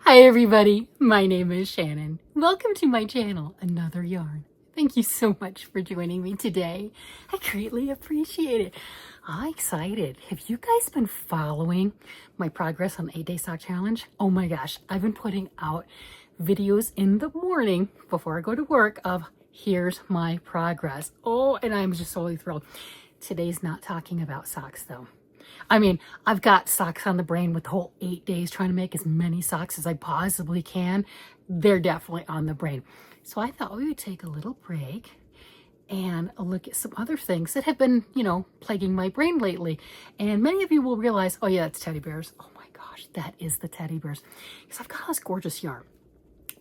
Hi everybody, my name is Shannon. Welcome to my channel, Another Yarn. Thank you so much for joining me today. I greatly appreciate it. I'm excited. Have you guys been following my progress on the 8-Day Sock Challenge? Oh my gosh, I've been putting out videos in the morning before I go to work of here's my progress. Oh, and I'm just totally thrilled. Today's not talking about socks though. I mean, I've got socks on the brain with the whole 8 days trying to make as many socks as I possibly can. They're definitely on the brain. So I thought we would take a little break and look at some other things that have been, plaguing my brain lately. And many of you will realize, oh yeah, that's teddy bears. Oh my gosh, that is the teddy bears. Because I've got this gorgeous yarn.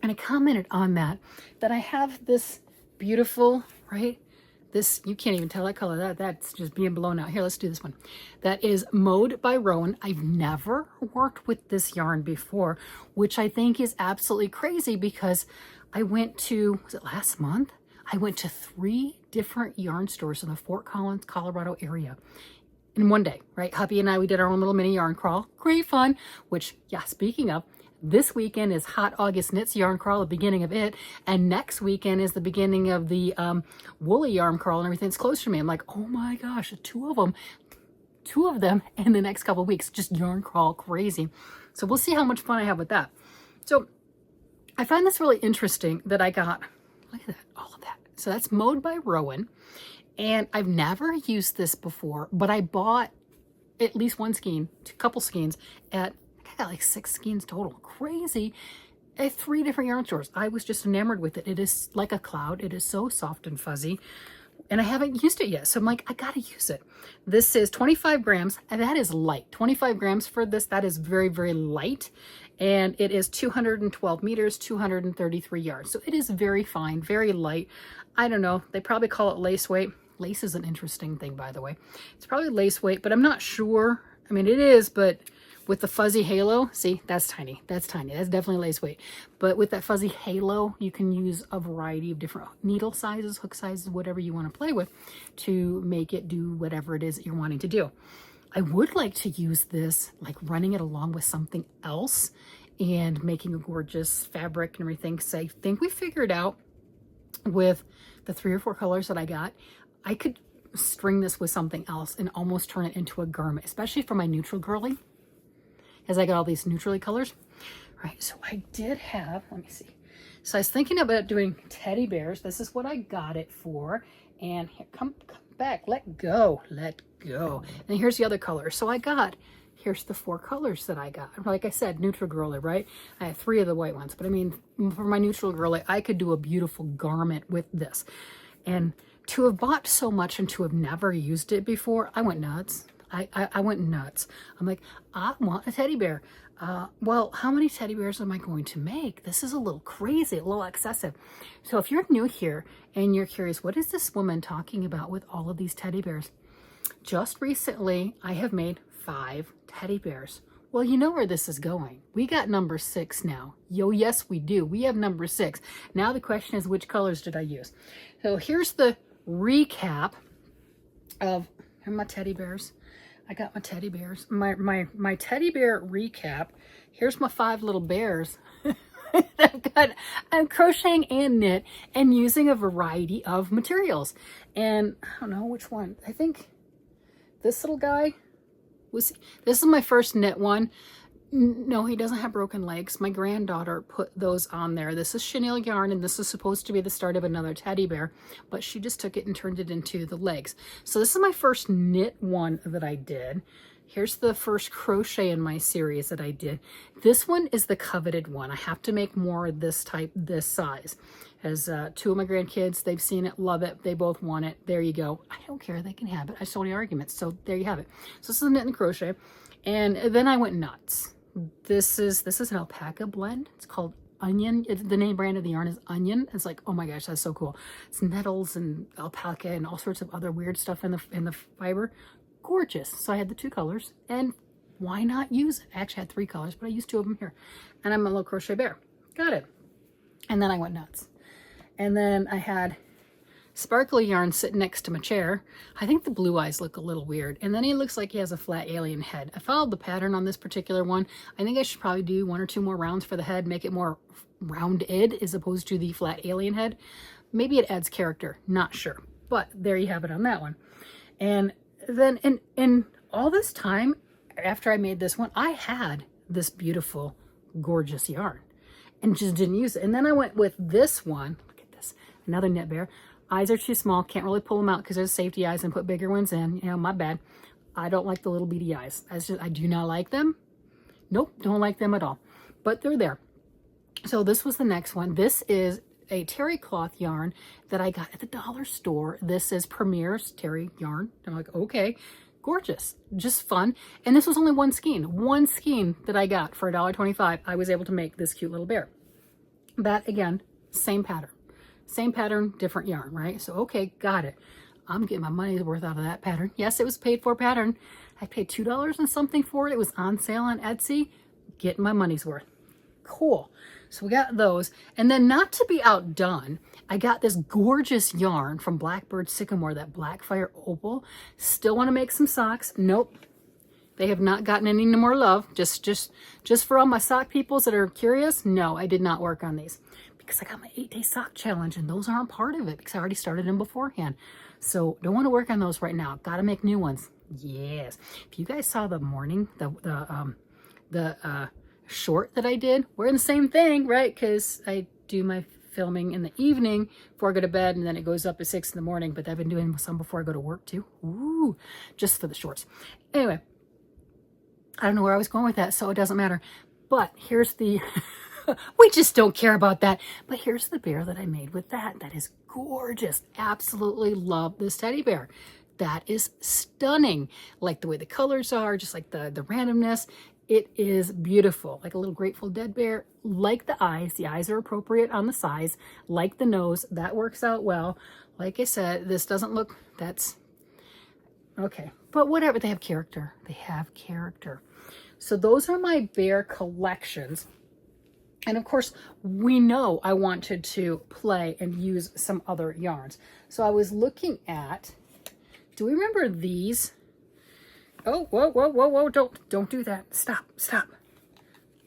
And I commented on that I have this beautiful, right? This, you can't even tell that color. That's just being blown out. Here, let's do this one. That is Mode by Rowan. I've never worked with this yarn before, which I think is absolutely crazy because I went to, was it last month? I went to 3 different yarn stores in the Fort Collins, Colorado area in one day, right? Hubby and I, we did our own little mini yarn crawl. Great fun, which, yeah, speaking of, this weekend is Hot August Knits Yarn Crawl, the beginning of it. And next weekend is the beginning of the Woolly Yarn Crawl and everything's close to me. I'm like, oh my gosh, two of them in the next couple of weeks, just yarn crawl crazy. So we'll see how much fun I have with that. So I find this really interesting that I got, look at that, all of that. So that's Mode by Rowan. And I've never used this before, but I bought at least one skein, a couple skeins at, I got like 6 skeins total. Crazy. At 3 different yarn stores. I was just enamored with it. It is like a cloud. It is so soft and fuzzy. And I haven't used it yet. So I'm like, I gotta use it. This is 25 grams, and that is light. 25 grams for this, that is very, very light. And it is 212 meters, 233 yards. So it is very fine, very light. I don't know, they probably call it lace weight. Lace is an interesting thing, by the way. It's probably lace weight, but I'm not sure. I mean, it is, but with the fuzzy halo, see, that's tiny. That's tiny. That's definitely lace weight. But with that fuzzy halo, you can use a variety of different needle sizes, hook sizes, whatever you want to play with to make it do whatever it is that you're wanting to do. I would like to use this, like running it along with something else and making a gorgeous fabric and everything. So I think we figured out with the 3 or 4 colors that I got, I could string this with something else and almost turn it into a garment, especially for my neutral girly. As I got all these neutrally colors. Right, so I did have, let me see. So I was thinking about doing teddy bears. This is what I got it for. And here, come back, let go. And here's the other color. So here's the 4 colors that I got. Like I said, neutral girly, right? I have 3 of the white ones, but I mean, for my neutral girly, I could do a beautiful garment with this. And to have bought so much and to have never used it before, I went nuts. I went nuts. I'm like, I want a teddy bear. Well, how many teddy bears am I going to make? This is a little crazy, a little excessive. So if you're new here and you're curious, what is this woman talking about with all of these teddy bears? Just recently, I have made 5 teddy bears. Well, you know where this is going. We got number 6 now. Yo, yes, we do. We have number 6. Now the question is, which colors did I use? So here's the recap of my teddy bears. I got my teddy bears. My teddy bear recap. Here's my 5 little bears. I'm crocheting and knit and using a variety of materials. And I don't know which one. I think this little guy this is my first knit one. No, he doesn't have broken legs. My granddaughter put those on there. This is chenille yarn, and this is supposed to be the start of another teddy bear, but she just took it and turned it into the legs. So this is my first knit one that I did. Here's the first crochet in my series that I did. This one is the coveted one. I have to make more of this type, this size. As 2 of my grandkids, they've seen it, love it. They both want it. There you go. I don't care. They can have it. I sold the arguments. So there you have it. So this is knit and crochet. And then I went nuts. This is an alpaca blend. It's called Onion. The name brand of the yarn is Onion. It's like, oh my gosh, that's so cool. It's nettles and alpaca and all sorts of other weird stuff in the fiber. Gorgeous. So I had the 2 colors, and why not use it? I actually had 3 colors, but I used 2 of them here. And I'm a little crochet bear. Got it. And then I went nuts. And then I had sparkly yarn sitting next to my chair. I think the blue eyes look a little weird. And then he looks like he has a flat alien head. I followed the pattern on this particular one. I think I should probably do 1 or 2 more rounds for the head, make it more rounded as opposed to the flat alien head. Maybe it adds character, not sure. But there you have it on that one. And then in all this time, after I made this one, I had this beautiful, gorgeous yarn and just didn't use it. And then I went with this one. Look at this, another Knit Bear. Eyes are too small, can't really pull them out because there's safety eyes and put bigger ones in. You know, my bad. I don't like the little beady eyes. I do not like them. Nope, don't like them at all. But they're there. So this was the next one. This is a terry cloth yarn that I got at the dollar store. This is Premier's terry yarn. I'm like, okay, gorgeous, just fun. And this was only one skein that I got for $1.25. I was able to make this cute little bear. That again, same pattern, different yarn, right? So, okay, got it. I'm getting my money's worth out of that pattern. Yes, it was paid for pattern. I paid $2 and something for it. It was on sale on Etsy. Getting my money's worth. Cool. So we got those. And then, not to be outdone, I got this gorgeous yarn from Blackbird Sycamore, that Blackfire Opal. Still want to make some socks. Nope. They have not gotten any more love. Just for all my sock peoples that are curious, no, I did not work on these because I got my 8-day sock challenge and those aren't part of it because I already started them beforehand. So don't want to work on those right now. Got to make new ones. Yes. If you guys saw the morning, the short that I did, we're in the same thing, right? Because I do my filming in the evening before I go to bed, and then it goes up at 6 in the morning. But I've been doing some before I go to work too. Ooh, just for the shorts. Anyway, I don't know where I was going with that, so it doesn't matter. But here's the, we just don't care about that. But here's the bear that I made with that. That is gorgeous. Absolutely love this teddy bear. That is stunning. Like the way the colors are, just like the randomness. It is beautiful, like a little Grateful Dead bear. Like the eyes are appropriate on the size. Like the nose, that works out well. Like I said, this doesn't look, that's, okay. But whatever, they have character. They have character. So those are my bear collections. And of course, we know I wanted to play and use some other yarns. So I was looking at, do we remember these? Oh, whoa, don't do that. Stop.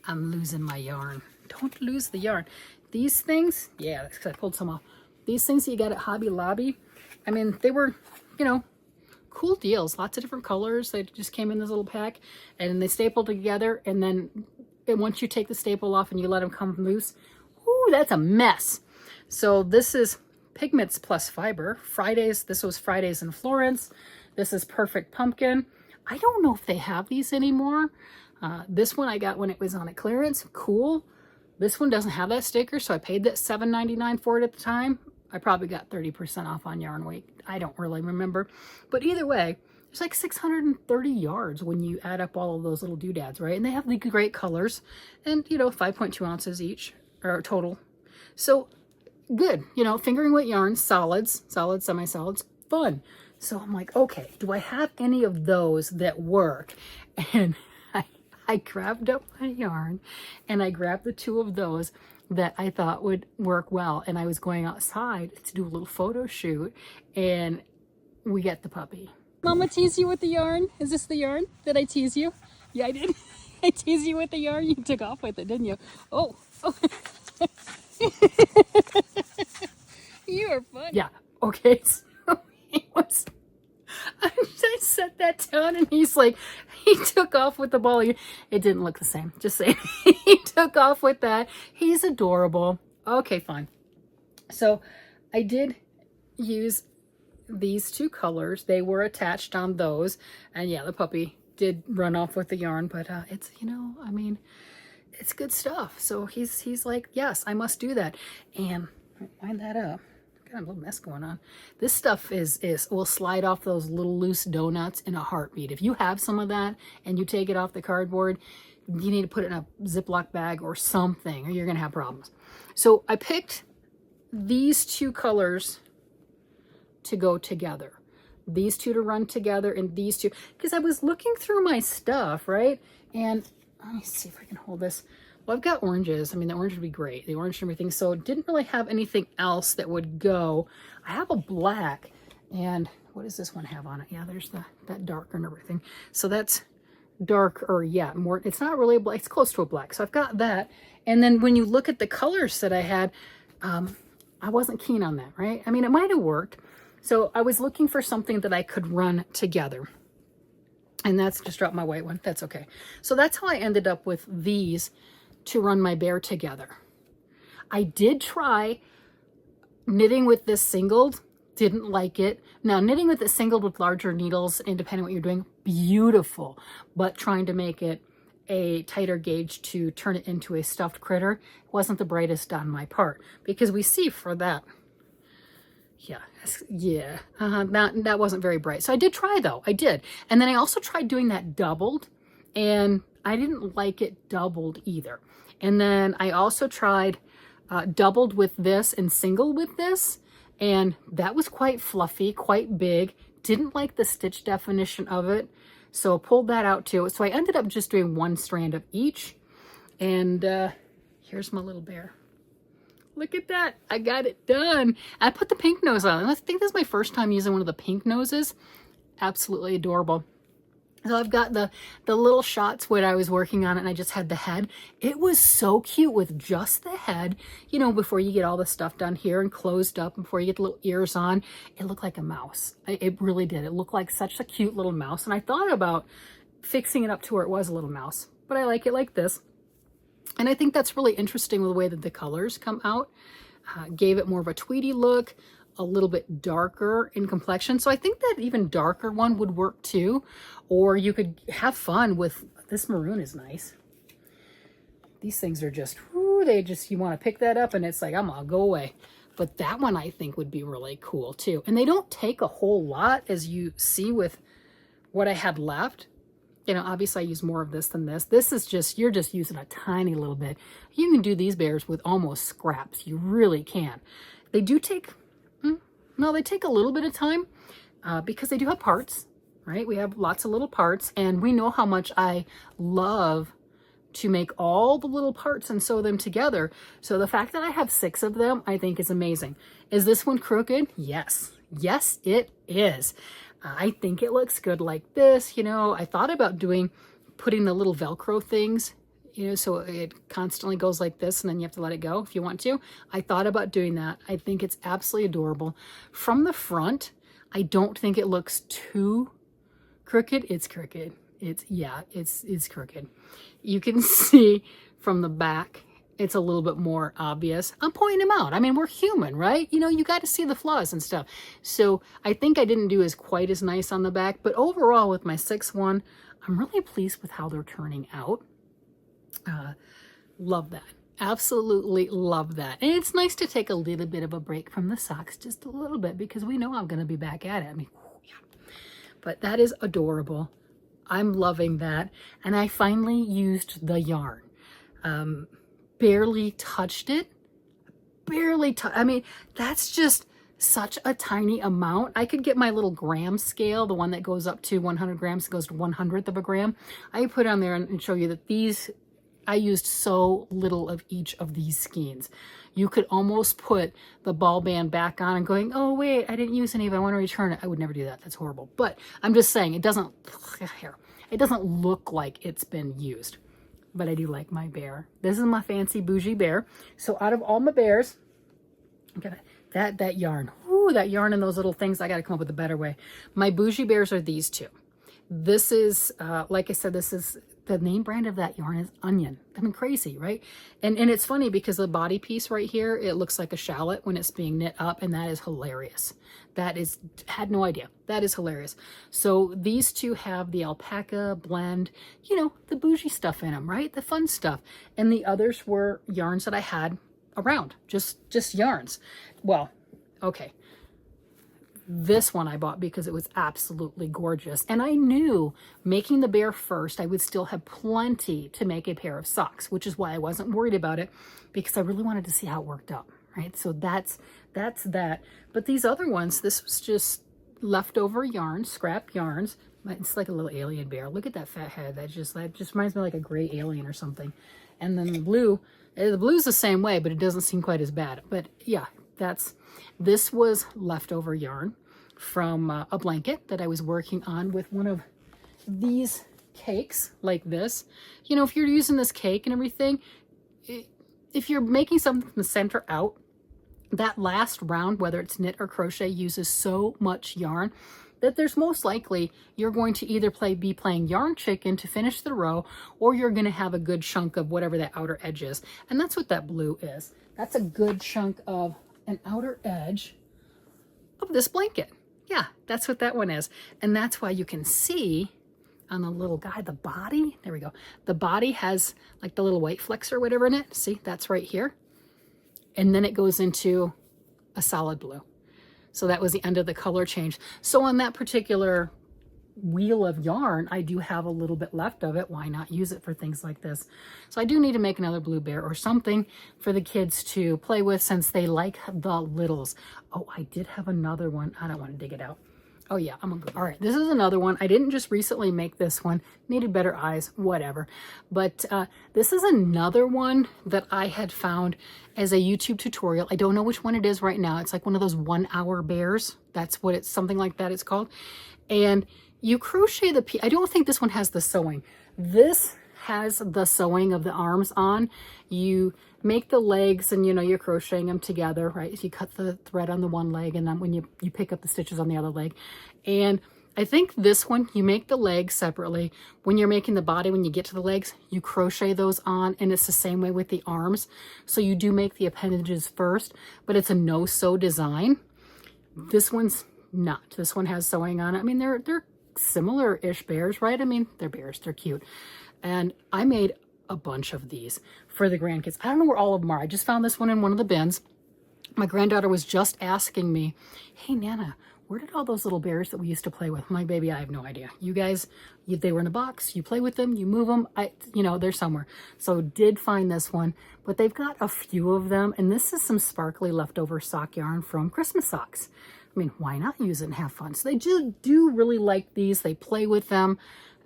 I'm losing my yarn. Don't lose the yarn. These things, yeah, that's because I pulled some off. These things that you got at Hobby Lobby, I mean, they were, you know, cool deals. Lots of different colors. They just came in this little pack and they stapled together. And then once you take the staple off and you let them come loose, ooh, that's a mess. So this is Pigments Plus Fiber. Fridays, this was Fridays in Florence. This is Perfect Pumpkin. I don't know if they have these anymore. This one I got when it was on a clearance. Cool. This one doesn't have that sticker, so I paid that $7.99 for it at the time. I probably got 30% off on Yarn Week. I don't really remember. But either way, there's like 630 yards when you add up all of those little doodads, right? And they have the great colors. And, you know, 5.2 ounces each, or total. So, good. You know, fingering weight yarns, solids, semi-solids, fun. So I'm like, okay, do I have any of those that work? And I grabbed up my yarn and I grabbed the 2 of those that I thought would work well. And I was going outside to do a little photo shoot and we get the puppy. Mama tease you with the yarn? Is this the yarn? Did I tease you? Yeah, I did. I teased you with the yarn. You took off with it, didn't you? Oh. You are funny. Yeah, okay. I set that down and he's like, he took off with the ball. It didn't look the same. Just saying. He took off with that. He's adorable. Okay, fine. So I did use these 2 colors. They were attached on those. And yeah, the puppy did run off with the yarn, but it's, you know, I mean, it's good stuff. So he's like, yes, I must do that. And wind that up. Got a little mess going on. This stuff will slide off those little loose donuts in a heartbeat. If you have some of that and you take it off the cardboard, you need to put it in a Ziploc bag or something, or you're gonna have problems. So I picked these 2 colors to go together. These 2 to run together and these 2, because I was looking through my stuff, right? And let me see if I can hold this. Well, I've got oranges. I mean, the orange would be great. The orange and everything. So didn't really have anything else that would go. I have a black, and what does this one have on it? Yeah, there's that dark and everything. So that's dark, or yeah, more, it's not really a black, it's close to a black. So I've got that. And then when you look at the colors that I had, I wasn't keen on that, right? I mean, it might have worked. So I was looking for something that I could run together. And that's just dropped my white one. That's okay. So that's how I ended up with these to run my bear together. I did try knitting with this singled, didn't like it. Now, knitting with it singled with larger needles, independent of what you're doing, beautiful. But trying to make it a tighter gauge to turn it into a stuffed critter wasn't the brightest on my part. Because we see for that, that wasn't very bright. So I did try, though. I did. And then I also tried doing that doubled, and I didn't like it doubled either. And then I also tried doubled with this and single with this, and that was quite fluffy, quite big. Didn't like the stitch definition of it, so pulled that out too. So I ended up just doing one strand of each. And here's my little bear. Look at that. I got it done. I put the pink nose on. I think this is my first time using one of the pink noses. Absolutely adorable. So I've got the little shots when I was working on it, and I just had the head. It was so cute with just the head, you know, before you get all the stuff done here and closed up, before you get the little ears on. It looked like a mouse. It really did. It looked like such a cute little mouse. And I thought about fixing it up to where it was a little mouse, but I like it like this. And I think that's really interesting with the way that the colors come out. Gave it more of a tweedy look, a little bit darker in complexion. So I think that even darker one would work too. Or you could have fun with, this maroon is nice. These things are just, whoo, you want to pick that up and it's like, I'm gonna go away. But that one I think would be really cool too. And they don't take a whole lot, as you see with what I had left. You know, obviously I use more of this than this. This is just, you're just using a tiny little bit. You can do these bears with almost scraps. You really can. They do take, they take a little bit of time because they do have parts, right? We have lots of little parts, and we know how much I love to make all the little parts and sew them together. So the fact that I have 6 of them, I think is amazing. Is this one crooked? Yes. Yes, it is. I think it looks good like this. You know, I thought about putting the little Velcro things, you know, so it constantly goes like this and then you have to let it go if you want to. I thought about doing that. I think it's absolutely adorable. From the front, I don't think it looks too crooked. It's crooked. It's crooked. You can see from the back, it's a little bit more obvious. I'm pointing them out. I mean, we're human, right? You know, you got to see the flaws and stuff. So I think I didn't do quite as nice on the back, but overall with my 6-1, I'm really pleased with how they're turning out. Love that. Absolutely love that. And it's nice to take a little bit of a break from the socks, just a little bit, because we know I'm going to be back at it. I mean, yeah. But that is adorable. I'm loving that. And I finally used the yarn. Barely touched it. I mean, that's just such a tiny amount. I could get my little gram scale, the one that goes up to 100 grams, goes to 1/100th of a gram. I put on there and show you that I used so little of each of these skeins. You could almost put the ball band back on and going, oh wait, I didn't use any of it, I want to return it. I would never do that. That's horrible. But I'm just saying, it doesn't look like it's been used. But I do like my bear. This is my fancy bougie bear. So out of all my bears, that yarn. Ooh, that yarn and those little things, I got to come up with a better way. My bougie bears are these 2. This is, like I said, the name brand of that yarn is Onion. I mean, crazy, right? And it's funny because the body piece right here, it looks like a shallot when it's being knit up, and that is hilarious. Had no idea. That is hilarious. So these 2 have the alpaca blend, you know, the bougie stuff in them, right? The fun stuff. And the others were yarns that I had around, just yarns. Well, okay. This one I bought because it was absolutely gorgeous. And I knew making the bear first, I would still have plenty to make a pair of socks, which is why I wasn't worried about it, because I really wanted to see how it worked out, right? So that's that. But these other ones, this was just leftover yarn, scrap yarns, It's like a little alien bear. Look at that fat head. That just reminds me of like a gray alien or something. And then the blue's the same way, but it doesn't seem quite as bad. But yeah, this was leftover yarn from a blanket that I was working on with one of these cakes like this. You know, if you're using this cake and everything, if you're making something from the center out, that last round, whether it's knit or crochet, uses so much yarn that there's most likely you're going to either be playing yarn chicken to finish the row, or you're going to have a good chunk of whatever that outer edge is. And that's what that blue is. That's a good chunk of an outer edge of this blanket. Yeah, that's what that one is. And that's why you can see on the little guy, the body, there we go. The body has like the little white flecks or whatever in it. See, that's right here. And then it goes into a solid blue. So that was the end of the color change. So on that particular wheel of yarn, I do have a little bit left of it. Why not use it for things like this? So I do need to make another blue bear or something for the kids to play with, since they like the littles. Oh, I did have another one. I don't want to dig it out. Oh yeah, I'm gonna go. All right, this is another one. I didn't just recently make this one. Needed better eyes, whatever. But this is another one that I had found as a YouTube tutorial. I don't know which one it is right now. It's like one of those 1 hour bears. That's what it's, something like that it's called. And you crochet the piece. I don't think this one has the sewing. This has the sewing of the arms on. You make the legs and, you know, you're crocheting them together, right? If you cut the thread on the one leg, and then when you pick up the stitches on the other leg. And I think this one, you make the legs separately. When you're making the body, when you get to the legs, you crochet those on, and it's the same way with the arms. So you do make the appendages first, but it's a no-sew design. This one's not. This one has sewing on it. I mean, they're similar-ish bears, right? I mean, they're bears. They're cute. And I made a bunch of these for the grandkids. I don't know where all of them are. I just found this one in one of the bins. My granddaughter was just asking me, hey, Nana, where did all those little bears that we used to play with? My baby, I have no idea. You guys, they were in a box. You play with them, you move them. You know, they're somewhere. So did find this one, but they've got a few of them. And this is some sparkly leftover sock yarn from Christmas socks. I mean, why not use it and have fun? So they do really like these. They play with them.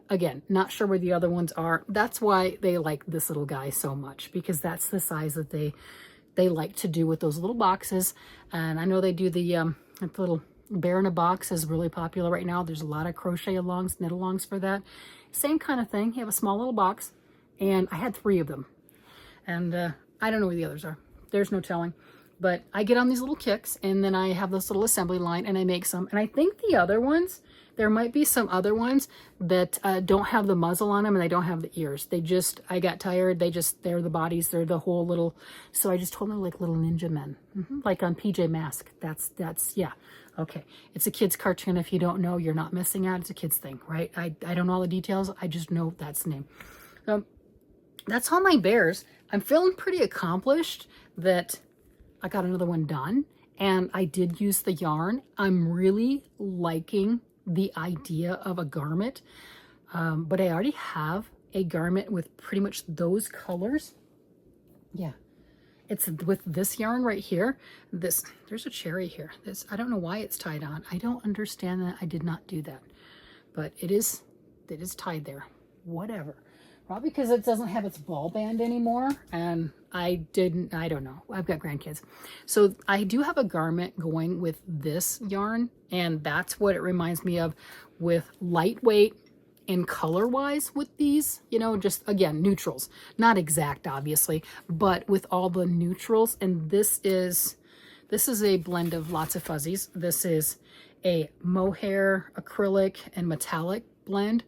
Again, not sure where the other ones are. That's why they like this little guy so much, because that's the size that they like to do with those little boxes. And I know they do the little bear in a box is really popular right now. There's a lot of crochet alongs, knit alongs for that. Same kind of thing. You have a small little box, and I had 3 of them. And I don't know where the others are. There's no telling. But I get on these little kicks, and then I have this little assembly line, and I make some. And I think the other ones, there might be some other ones that don't have the muzzle on them, and they don't have the ears. I got tired. They're the bodies. They're the whole little, so I just told them like little ninja men, like on PJ Masks. Yeah. Okay. It's a kid's cartoon. If you don't know, you're not missing out. It's a kid's thing, right? I don't know all the details. I just know that's the name. That's all my bears. I'm feeling pretty accomplished that I got another one done, and I did use the yarn. I'm really liking the idea of a garment, but I already have a garment with pretty much those colors. Yeah, it's with this yarn right here. There's a cherry here. I don't know why it's tied on. I don't understand that. I did not do that, but it is tied there. Whatever. Probably because it doesn't have its ball band anymore, and I don't know. I've got grandkids. So I do have a garment going with this yarn, and that's what it reminds me of, with lightweight and color-wise with these, you know, just, again, neutrals. Not exact, obviously, but with all the neutrals. And this is a blend of lots of fuzzies. This is a mohair, acrylic, and metallic blend.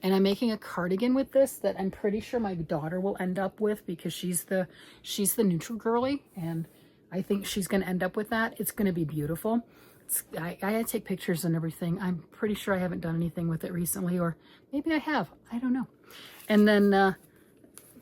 And I'm making a cardigan with this that I'm pretty sure my daughter will end up with, because she's the neutral girly, and I think she's going to end up with that. It's going to be beautiful. I had to take pictures and everything. I'm pretty sure I haven't done anything with it recently, or maybe I have. I don't know. And then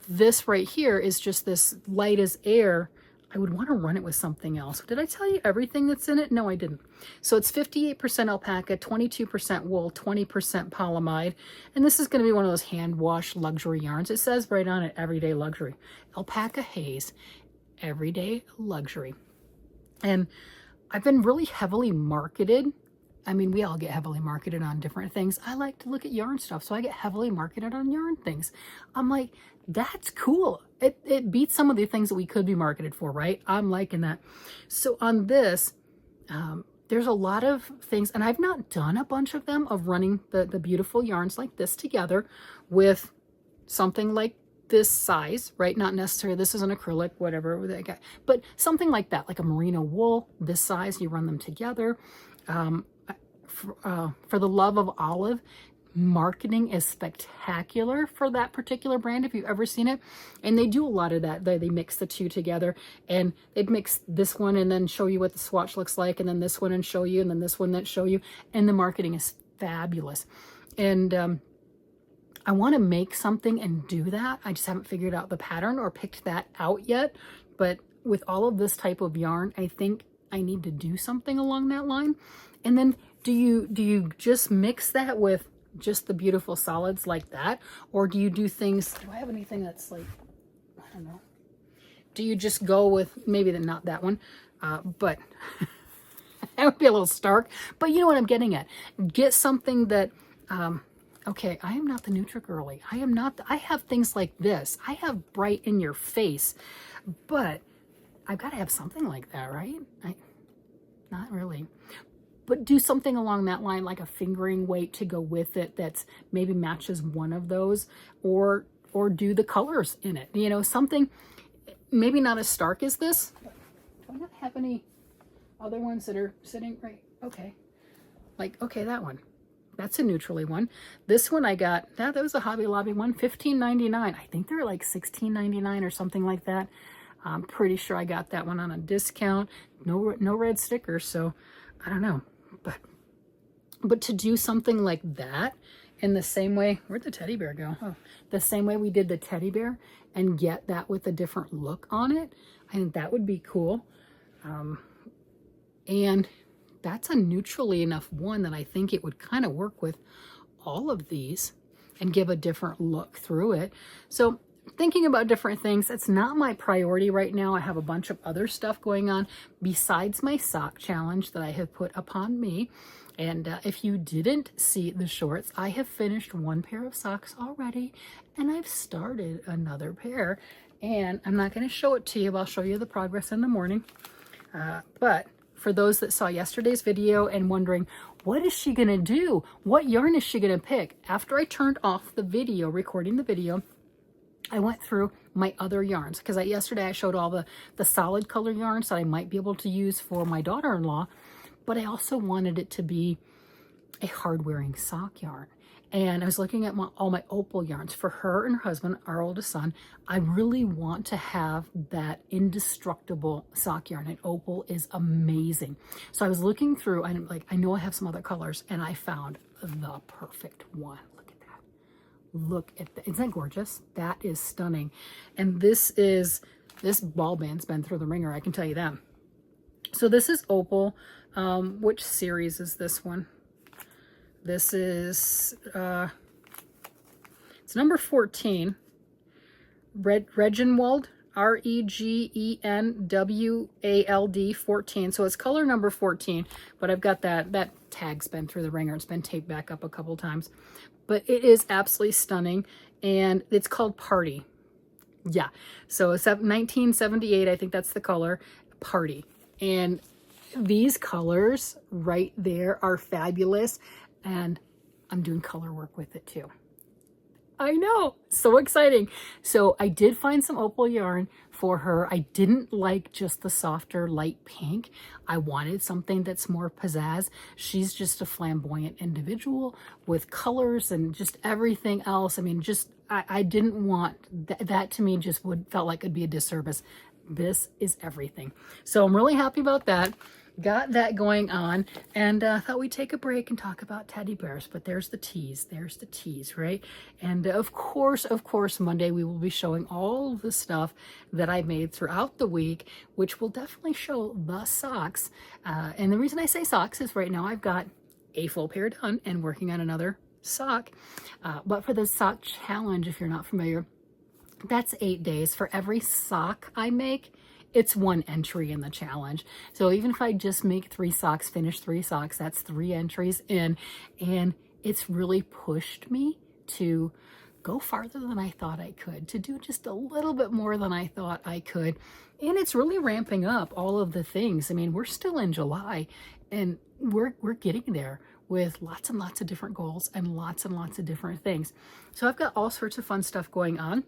this right here is just this light as air. I would want to run it with something else. Did I tell you everything that's in it? No, I didn't. So it's 58% alpaca, 22% wool, 20% polyamide. And this is going to be one of those hand-wash luxury yarns. It says right on it, everyday luxury. Alpaca Haze, everyday luxury. And I've been really heavily marketed I mean, we all get heavily marketed on different things. I like to look at yarn stuff, so I get heavily marketed on yarn things. I'm like, that's cool. It beats some of the things that we could be marketed for, right? I'm liking that. So on this, there's a lot of things, and I've not done a bunch of them, of running the beautiful yarns like this together with something like this size, right? Not necessarily, this is an acrylic, whatever, but something like that, like a merino wool, this size, you run them together. For the love of Olive, marketing is spectacular for that particular brand, if you've ever seen it. And they do a lot of that. They mix the two together, and they'd mix this one and then show you what the swatch looks like, and then this one and show you, and then this one that show you. And the marketing is fabulous. And I want to make something and do that. I just haven't figured out the pattern or picked that out yet. But with all of this type of yarn, I think I need to do something along that line. And then do you just mix that with just the beautiful solids like that? Or do you do things, do I have anything that's like, I don't know. Do you just go with, maybe not that one, but that would be a little stark. But you know what I'm getting at. Get something that, okay, I am not the Nutri-Girly. I am not, I have things like this. I have bright in your face, but I've got to have something like that, right? Not really. But do something along that line, like a fingering weight to go with it that's maybe matches one of those, or do the colors in it. You know, something maybe not as stark as this. Do I not have any other ones that are sitting right? Okay. Like, okay, that one. That's a neutrally one. This one I got, that was a Hobby Lobby one, $15.99. I think they're like $16.99 or something like that. I'm pretty sure I got that one on a discount. No red stickers, so I don't know. But to do something like that in the same way, where'd the teddy bear go? Oh, the same way we did the teddy bear, and get that with a different look on it, I think that would be cool. And that's a neutrally enough one that I think it would kind of work with all of these and give a different look through it. So thinking about different things, it's not my priority right now. I have a bunch of other stuff going on besides my sock challenge that I have put upon me. And if you didn't see the shorts, I have finished one pair of socks already, and I've started another pair. And I'm not going to show it to you, but I'll show you the progress in the morning. But for those that saw yesterday's video and wondering, what is she going to do? What yarn is she going to pick? After I turned off the video, recording the video, I went through my other yarns, because yesterday I showed all the solid color yarns that I might be able to use for my daughter-in-law, but I also wanted it to be a hard-wearing sock yarn. And I was looking at all my opal yarns for her and her husband, our oldest son. I really want to have that indestructible sock yarn, and opal is amazing. So I was looking through, and like, I know I have some other colors, and I found the perfect one. Look at that. Isn't that gorgeous? That is stunning. And this ball band's been through the ringer, I can tell you that. So this is opal. Which series is this one? This is it's number 14. Regenwald, Regenwald 14. So it's color number 14, but I've got that tag's been through the ringer. It's been taped back up a couple times. But it is absolutely stunning, and it's called Party. Yeah, so it's 1978, I think that's the color, Party. And these colors right there are fabulous, and I'm doing color work with it too. I know, so exciting. So I did find some opal yarn for her. I didn't like just the softer light pink. I wanted something that's more pizzazz. She's just a flamboyant individual with colors and just everything else. I mean, just, I didn't want, that to me just felt like it'd be a disservice. This is everything. So I'm really happy about that. Got that going on, and thought we'd take a break and talk about teddy bears. But there's the tease, right? And of course, Monday we will be showing all the stuff that I made throughout the week, which will definitely show the socks. And the reason I say socks is right now I've got a full pair done and working on another sock. But for the sock challenge, if you're not familiar, that's 8 days. For every sock I make, it's one entry in the challenge. So even if I just make 3 socks, finish 3 socks, that's 3 entries in. And it's really pushed me to go farther than I thought I could, to do just a little bit more than I thought I could. And it's really ramping up all of the things. I mean, we're still in July and we're getting there with lots and lots of different goals and lots of different things. So I've got all sorts of fun stuff going on.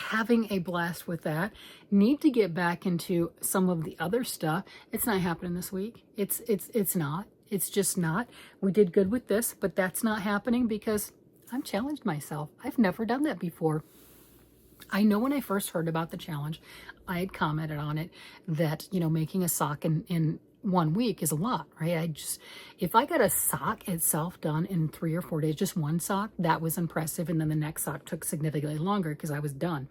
Having a blast with that. Need to get back into some of the other stuff. It's not happening this week. It's not. It's just not. We did good with this, but that's not happening because I've challenged myself. I've never done that before. I know when I first heard about the challenge, I had commented on it that, you know, making a sock in 1 week is a lot, right? If I got a sock itself done in 3 or 4 days, just one sock, that was impressive. And then the next sock took significantly longer because I was done.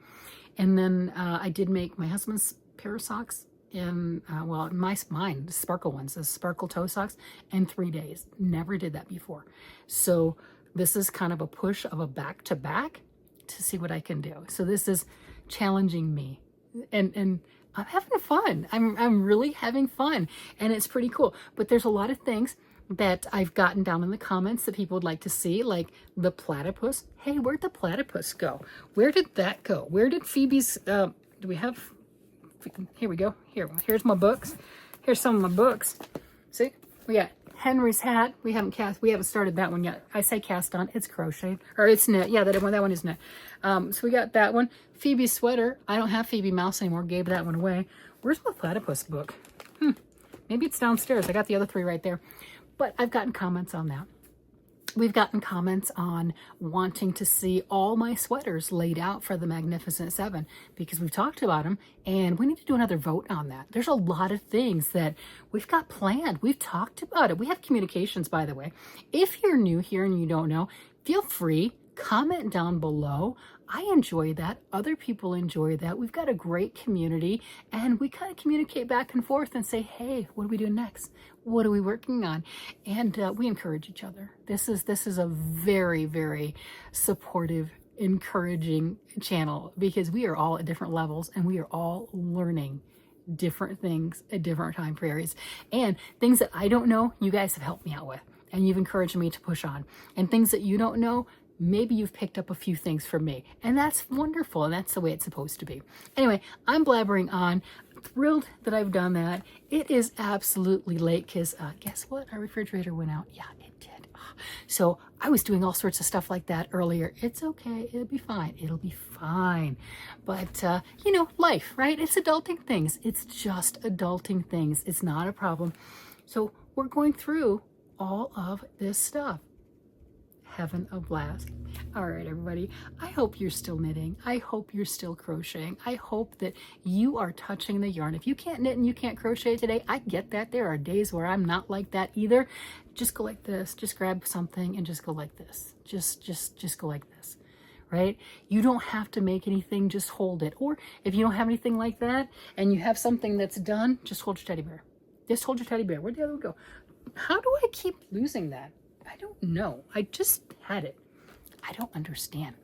And then I did make my husband's pair of socks in, mine, the sparkle ones, the sparkle toe socks, in 3 days. Never did that before. So this is kind of a push of a back-to-back to see what I can do. So this is challenging me. And I'm having fun. I'm really having fun. And it's pretty cool. But there's a lot of things that I've gotten down in the comments that people would like to see, like the platypus. Hey, where'd the platypus go? Where did that go? Where did Phoebe's, do we have, here we go. Here's my books. Here's some of my books. See, we got Henry's hat. We haven't started that one yet. I say cast on, it's crocheted, or it's knit. Yeah, that one is knit. So we got that one. Phoebe's sweater. I don't have Phoebe Mouse anymore. Gave that one away. Where's my platypus book? Maybe it's downstairs. I got the other 3 right there. But I've gotten comments on that. We've gotten comments on wanting to see all my sweaters laid out for the Magnificent Seven because we've talked about them and we need to do another vote on that. There's a lot of things that we've got planned. We've talked about it. We have communications, by the way. If you're new here and you don't know, feel free, comment down below. I enjoy that. Other people enjoy that. We've got a great community and we kind of communicate back and forth and say, hey, what are we doing next? What are we working on? And we encourage each other. This is a very, very supportive, encouraging channel because we are all at different levels and we are all learning different things at different time periods. And things that I don't know, you guys have helped me out with and you've encouraged me to push on. And things that you don't know, maybe you've picked up a few things from me and that's wonderful. And that's the way it's supposed to be. Anyway, I'm blabbering on. Thrilled that I've done that. It is absolutely late because guess what? Our refrigerator went out. Yeah, it did. So I was doing all sorts of stuff like that earlier. It's okay. It'll be fine. It'll be fine. But, you know, life, right? It's adulting things. It's just adulting things. It's not a problem. So we're going through all of this stuff. Having a blast. All right, everybody. I hope you're still knitting. I hope you're still crocheting. I hope that you are touching the yarn. If you can't knit and you can't crochet today, I get that. There are days where I'm not like that either. Just go like this. Just grab something and just go like this. Just go like this. Right? You don't have to make anything, just hold it. Or if you don't have anything like that and you have something that's done, just hold your teddy bear. Just hold your teddy bear. Where'd the other one go? How do I keep losing that? I don't know. I just had it. I don't understand.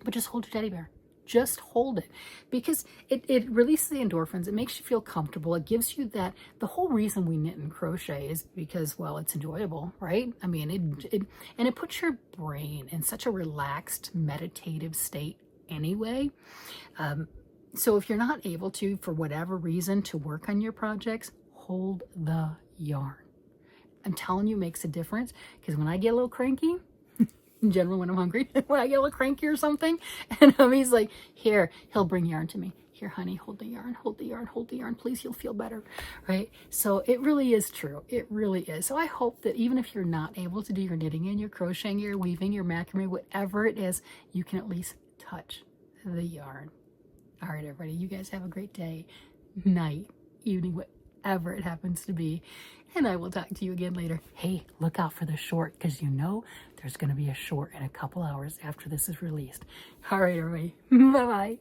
But just hold your teddy bear. Just hold it. Because it releases the endorphins. It makes you feel comfortable. It gives you that. The whole reason we knit and crochet is because, well, it's enjoyable, right? I mean, it puts your brain in such a relaxed, meditative state anyway. So if you're not able to, for whatever reason, to work on your projects, hold the yarn. I'm telling you, it makes a difference because when I get a little cranky, in general when I'm hungry, when I get a little cranky or something, and he's like, here, he'll bring yarn to me. Here, honey, hold the yarn, hold the yarn, hold the yarn, please, you'll feel better, right? So it really is true. It really is. So I hope that even if you're not able to do your knitting and your crocheting, your weaving, your macrame, whatever it is, you can at least touch the yarn. All right, everybody, you guys have a great day, night, evening, whatever it happens to be. And I will talk to you again later. Hey, look out for the short because you know there's going to be a short in a couple hours after this is released. All right, everybody. Bye-bye.